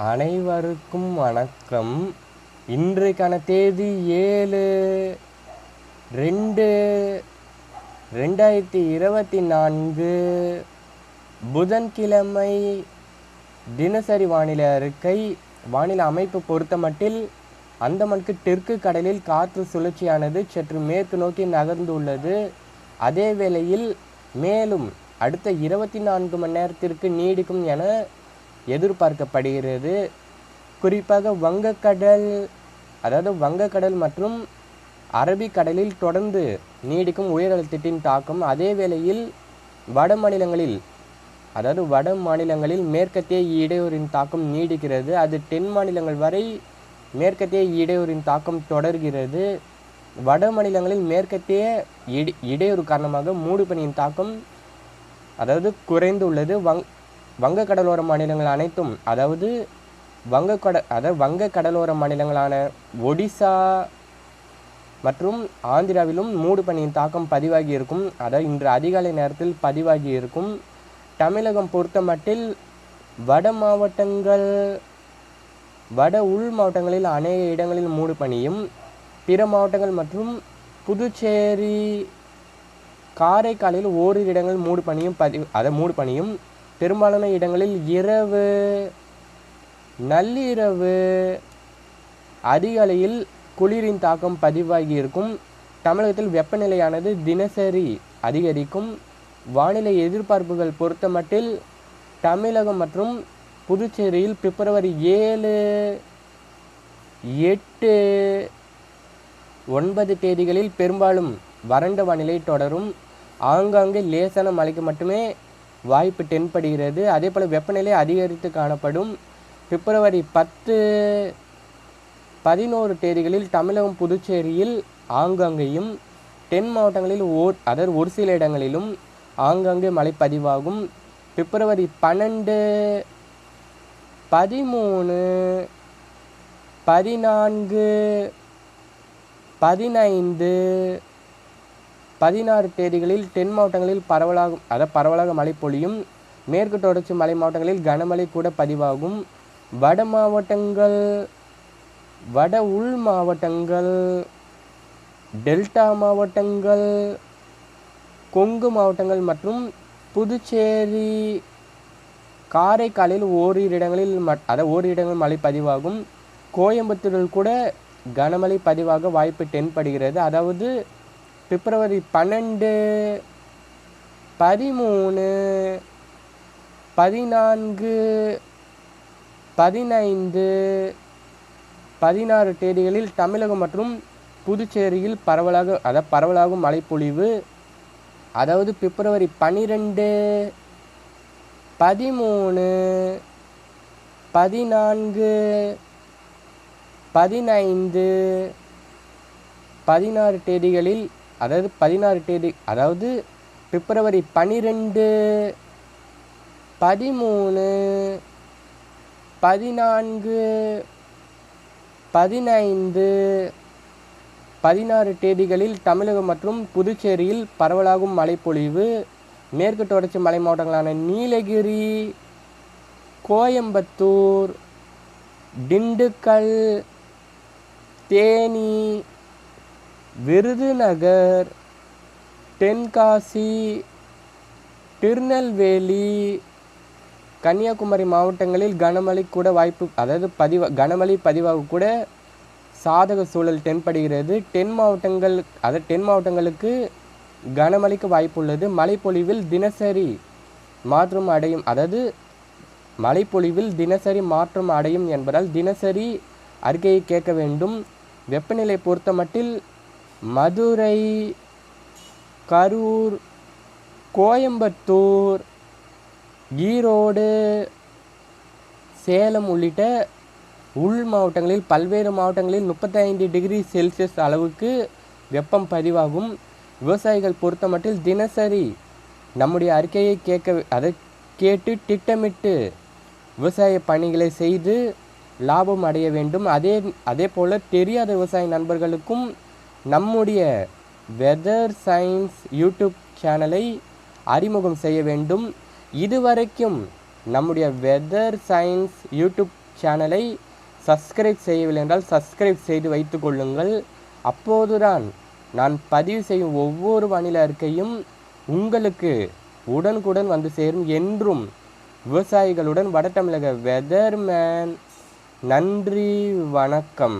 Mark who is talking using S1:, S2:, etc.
S1: அனைவருக்கும் வணக்கம். இன்றைக்கான தேதி 7/2/2024 புதன்கிழமை. தினசரி வானிலை அறிக்கை. வானிலை அமைப்பு பொறுத்தமட்டில் அந்தமானுக்கு தெற்கு கடலில் காற்று சுழற்சியானது சற்று மேற்கு நோக்கி நகர்ந்துள்ளது. அதே வேளையில் மேலும் அடுத்த 24 மணி நேரத்திற்கு நீடிக்கும் என எதிர்பார்க்கப்படுகிறது. குறிப்பாக வங்கக்கடல் மற்றும் அரபிக்கடலில் தொடர்ந்து நீடிக்கும் உயரழுத்தத்தின் தாக்கம். அதே வேளையில் வட மாநிலங்களில் மேற்கத்திய இடையூறின் தாக்கம் நீடிக்கிறது. அது தென் மாநிலங்கள் வரை மேற்கத்திய இடையூறின் தாக்கம் தொடர்கிறது. வட மாநிலங்களில் மேற்கத்திய இடையூறு காரணமாக மூடுபனியின் தாக்கம் குறைந்துள்ளது. வங்க கடலோர மாநிலங்கள் அனைத்தும் வங்க கடலோர மாநிலங்களான ஒடிசா மற்றும் ஆந்திராவிலும் மூடுபனியின் தாக்கம் பதிவாகி இருக்கும். இன்று அதிகாலை நேரத்தில் பதிவாகி இருக்கும். தமிழகம் பொறுத்த மட்டில் வட உள் மாவட்டங்களில் அநேக இடங்களில் மூடுபனியும், பிற மாவட்டங்கள் மற்றும் புதுச்சேரி காரைக்காலில் ஓரிரு இடங்களில் மூடுபனியும் பெரும்பாலான இடங்களில் இரவு நள்ளிரவு அதிகாலையில் குளிரின் தாக்கம் பதிவாகி இருக்கும். தமிழகத்தில் வெப்பநிலையானது தினசரி அதிகரிக்கும். வானிலை எதிர்பார்ப்புகள் பொறுத்த மட்டில் தமிழகம் மற்றும் புதுச்சேரியில் பிப்ரவரி 7, 8, 9 தேதிகளில் பெரும்பாலும் வறண்ட வானிலை தொடரும். ஆங்காங்கே லேசான மழைக்கு மட்டுமே வாய்ப்பு தென்படுகிறது. அதே போல் வெப்பநிலை அதிகரித்து காணப்படும். பிப்ரவரி 10, 11 தேதிகளில் தமிழகம் புதுச்சேரியில் ஆங்காங்கேயும், தென் மாவட்டங்களில் ஒரு சில இடங்களிலும் ஆங்காங்கே மழை பதிவாகும். பிப்ரவரி 12, 13, 14, 15, 16 தேதிகளில் தென் மாவட்டங்களில் பரவலாக மழை பொழியும். மேற்கு தொடர்ச்சி மலை மாவட்டங்களில் கனமழை கூட பதிவாகும். வட உள் மாவட்டங்கள், டெல்டா மாவட்டங்கள், கொங்கு மாவட்டங்கள் மற்றும் புதுச்சேரி காரைக்காலில் ஓரிரு இடங்களில் மழை பதிவாகும். கோயம்புத்தூரில் கூட கனமழை பதிவாக வாய்ப்பு தென்படுகிறது. அதாவது பிப்ரவரி 12, 13, 14, 15, 16 தேதிகளில் தமிழகம் மற்றும் புதுச்சேரியில் பரவலாக மழைப்பொழிவு. அதாவது பிப்ரவரி 12, 13, 14, 15, 16 தேதிகளில் பிப்ரவரி 12, 13, 14, 15, 16 தேதிகளில் தமிழகம் மற்றும் புதுச்சேரியில் பரவலாகும் மழைப்பொழிவு. மேற்கு தொடர்ச்சி மலை மாவட்டங்களான நீலகிரி, கோயம்புத்தூர், திண்டுக்கல், தேனி, விருதுநகர், தென்காசி, திருநெல்வேலி, கன்னியாகுமரி மாவட்டங்களில் கனமழை கூட கனமழை பதிவாக கூட சாதக சூழல் தென்படுகிறது. தென் மாவட்டங்களுக்கு கனமழைக்கு வாய்ப்புள்ளது. மழைப்பொழிவில் தினசரி மாற்றம் அடையும் என்பதால் தினசரி அறிக்கையை கேட்க வேண்டும். வெப்பநிலை பொறுத்த மட்டில் மதுரை, கரூர், கோயம்புத்தூர், ஈரோடு, சேலம் உள்ளிட்ட உள் மாவட்டங்களில் பல்வேறு மாவட்டங்களில் 35 டிகிரி செல்சியஸ் அளவுக்கு வெப்பம் பதிவாகும். விவசாயிகள் பொறுத்த மட்டில் தினசரி நம்முடைய அறிக்கையை கேட்டு திட்டமிட்டு விவசாய பணிகளை செய்து லாபம் அடைய வேண்டும். அதே போல் தெரியாத விவசாய நண்பர்களுக்கும் நம்முடைய வெதர் சயின்ஸ் யூடியூப் சேனலை அறிமுகம் செய்ய வேண்டும். இதுவரைக்கும் நம்முடைய வெதர் சயின்ஸ் யூடியூப் சேனலை சப்ஸ்கிரைப் செய்யவில்லை என்றால் சப்ஸ்கிரைப் செய்து வைத்து கொள்ளுங்கள். அப்போதுதான் நான் பதிவு செய்யும் ஒவ்வொரு வானிலை அறிக்கையும் உங்களுக்கு உடனுக்குடன் வந்து சேரும். என்றும் விவசாயிகளுடன் வட தமிழக வெதர்மேன். நன்றி, வணக்கம்.